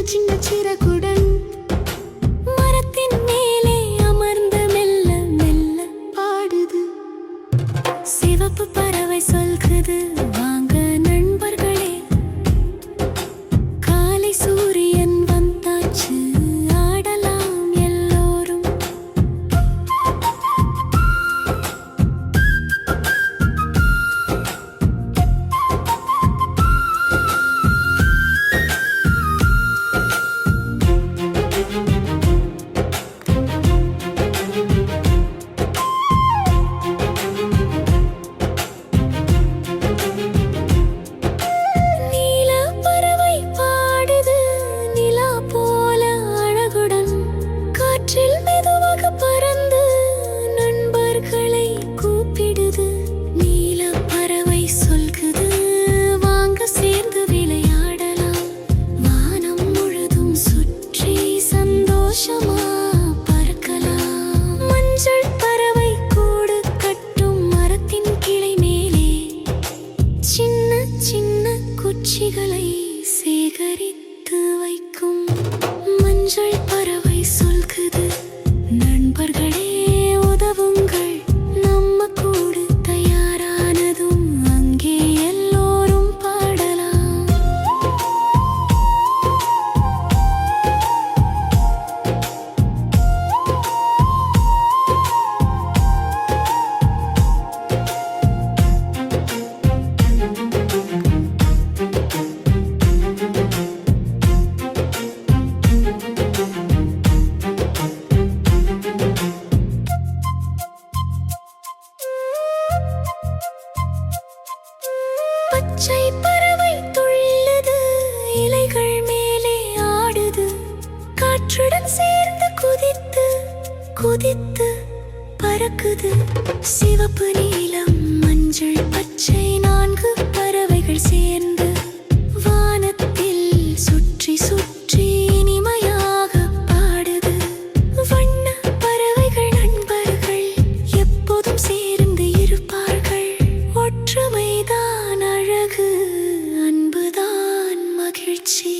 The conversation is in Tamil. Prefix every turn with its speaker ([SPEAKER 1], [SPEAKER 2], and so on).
[SPEAKER 1] சின்ன சிறகுடன் மரத்தின் மேலே அமர்ந்து மெல்ல மெல்ல பாடுது. சிவப்பு பறவை சொல்குது, வாங்க நண்பர்களே, காலை சூரியன் வந்தாச்சு, ஆடலாம் எல்லோரும். குச்சிகளை சேகரித்து வைக்கும் மஞ்சள் பறவை சொல்குது, நண்பர்களே உதவுங்கள், நம்ம கூடு தயாரானதும் அங்கே எல்லோரும் பாடலாம். பச்சை பறவை துள்ளுது, இலைகள் மேலே ஆடுது, காற்றுடன் சேர்ந்து குதித்து குதித்து பறக்குது. சிவப்பு நீலம் மஞ்சள் பச்சை 4 பறவைகள் சேர்ந்து வானத்தில் சுற்றி சுற்றி இனிமையாக பாடுது. வண்ண பறவைகள் நண்பர்கள் எப்போதும் சேர்ந்து இருப்பார்கள். ஒற்றுமைதான் அழகு, அன்புதான் மகிழ்ச்சி.